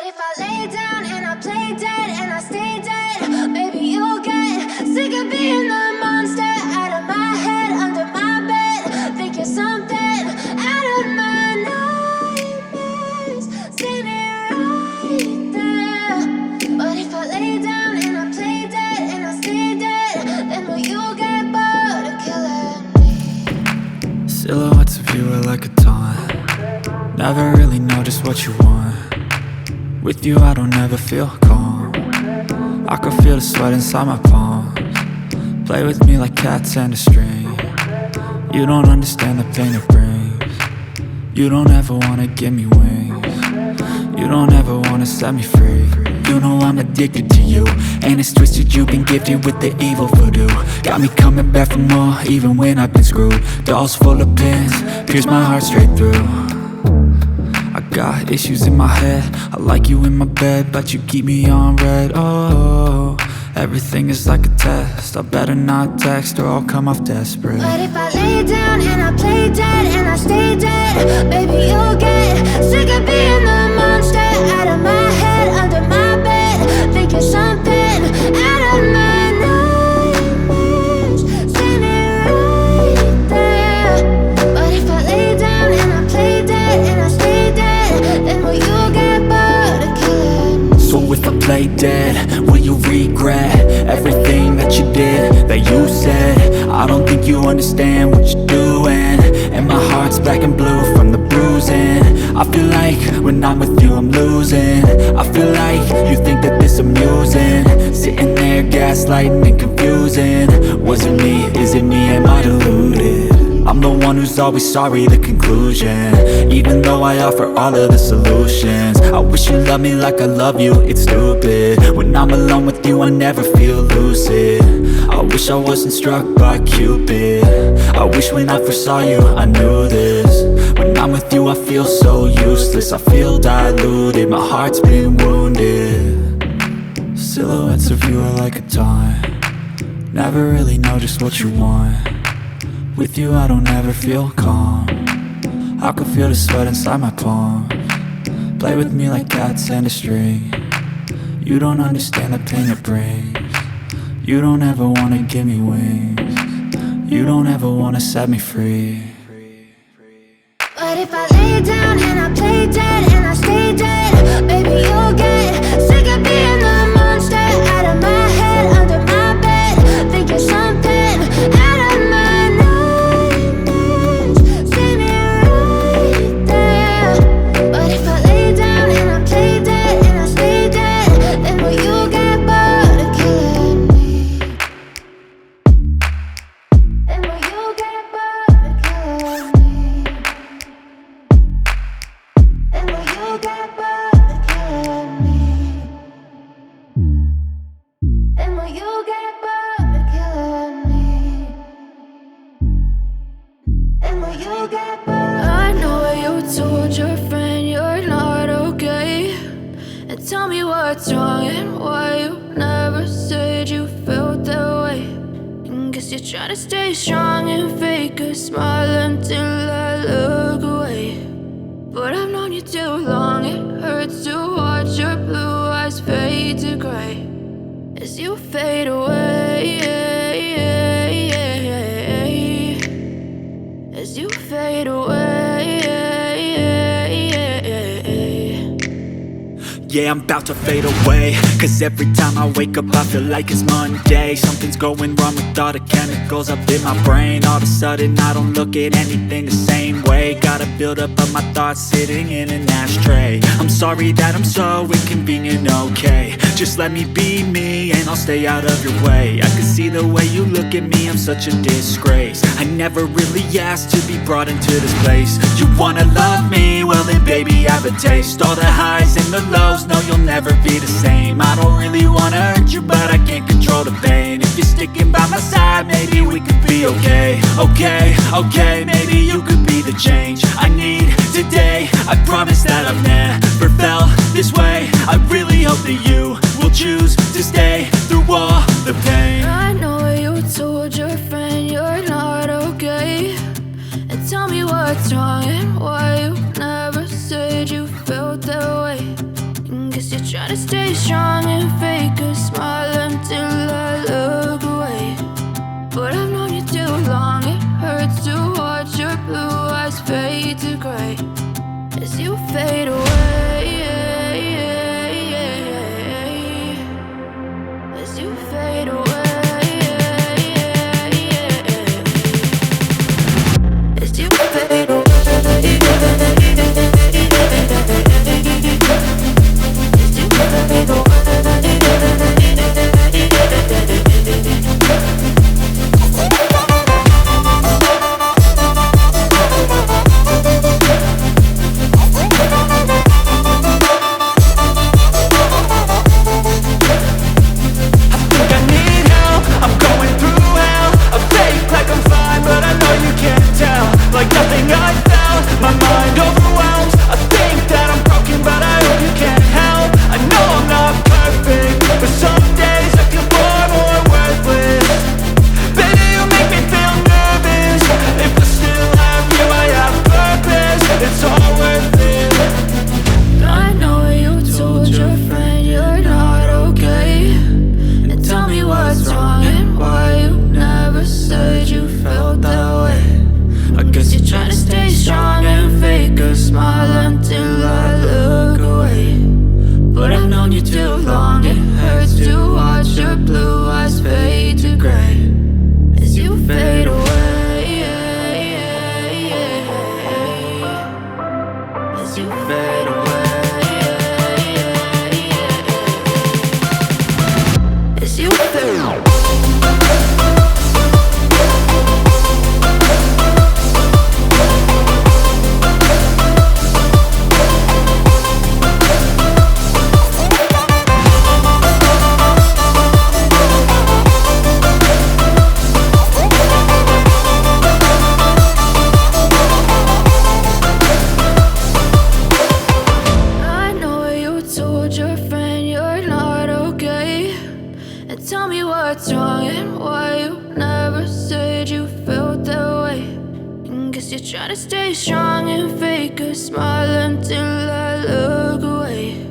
if I lay down and I play dead and I stay dead, maybe you'll get sick of being the monster out of my head, under my bed. Think you're something out of my nightmares, standing right there. But if I lay down and I play dead and I stay dead, then will you get bored of killing me? Silhouettes of you are like a taunt. Never really know just what you want. With you I don't ever feel calm. I can feel the sweat inside my palms. Play with me like cats and a string. You don't understand the pain it brings. You don't ever wanna give me wings. You don't ever wanna set me free. You know I'm addicted to you, and it's twisted, you've been gifted with the evil voodoo. Got me coming back for more, even when I've been screwed. Dolls full of pins, pierce my heart straight through. I got issues in my head, I like you in my bed, but you keep me on red. Oh, everything is like a test. I better not text or I'll come off desperate. But if I lay down and I play dead and I stay dead, baby you'll get sick of being the monster out of my head, under my bed. Think you're something out of my nightmares, standing right there. But if I lay down and I play dead and I stay dead, then will you get bored of killing me? So if I play dead, will you regret everything that you did, that you said? I don't think you understand what you're doing, and my heart's black and blue from the bruising. I feel like when I'm with you I'm losing. I feel like you think that this amusing, sitting there gaslighting and confusing. Was it me? Is it me? Am I deluded? I'm the one who's always sorry, the conclusion, even though I offer all of the solutions. I wish you loved me like I love you, it's stupid. When I'm alone with you I never feel lucid. I wish I wasn't struck by Cupid. I wish when I first saw you I knew this. When I'm with you I feel so useless, I feel diluted, my heart's been wounded. Silhouettes of you are like a taunt. Never really know just what you want. With you I don't ever feel calm. I can feel the sweat inside my palms. Play with me like cats and a string. You don't understand the pain it brings. You don't ever wanna give me wings. You don't ever wanna set me free. But if I lay down and I play dead and I stay dead, baby you'll get sick of being the monster out of my head, under my bed. Think you're something out of my nightmares, standing right there. But if I lay down and I play dead and I stay dead, then will you get bored of killing me? Then will you get bored of killing me? Then will you get bored of killing me? Then will you get bored of killing me? Then will you get bored? I know you told your friend you're not okay, and tell me what's wrong and why you never said you felt that way. And guess you're trying to stay strong and fake a smile until I look away. But I've known you too long, it hurts to watch your blue eyes fade to gray as you fade away, as you fade away. Yeah, I'm about to fade away, cause every time I wake up I feel like it's Monday. Something's going wrong with all the chemicals up in my brain. All of a sudden I don't look at anything the same way. Gotta build up of my thoughts sitting in an ashtray. I'm sorry that I'm so inconvenient, okay. Just let me be me and I'll stay out of your way. I can see the way you look at me, I'm such a disgrace. I never really asked to be brought into this place. You wanna love me? Well then baby I have a taste. All the highs and the lows, no you'll never be the same. I don't really wanna hurt you but I can't control the pain. If you're sticking by my side maybe we could be okay. Okay, maybe you could be the change I need today. I promise that I've never felt this way. I really hope that you will choose to stay through all the pain. I know you told your friend you're not okay, and tell me what's wrong and why you never said you felt that way. And guess trying to stay strong and fake a smile until I look away. But I've known you too long, it hurts to watch your blue eyes fade to gray as you fade away, as you fade away, as you fade away. Like nothing I felt, my mind overwhelmed. I think that I'm broken, but I hope you can't help. I know I'm not perfect, but some days I feel far more worthless. Baby, you make me feel nervous. If I still have you, I have purpose. It's all worth it. I know you told your friend you're not okay, and tell me what's wrong and why you never said you felt that way. I guess you're trying to stay strong and fake a smile until I look away. But I've known you too long, it hurts to watch your blue eyes fade to gray as you fade away, as you fade away, as you fade away. Your friend you're not okay, and tell me what's wrong and why you never said you felt that way. And guess you're trying to stay strong and fake a smile until I look away.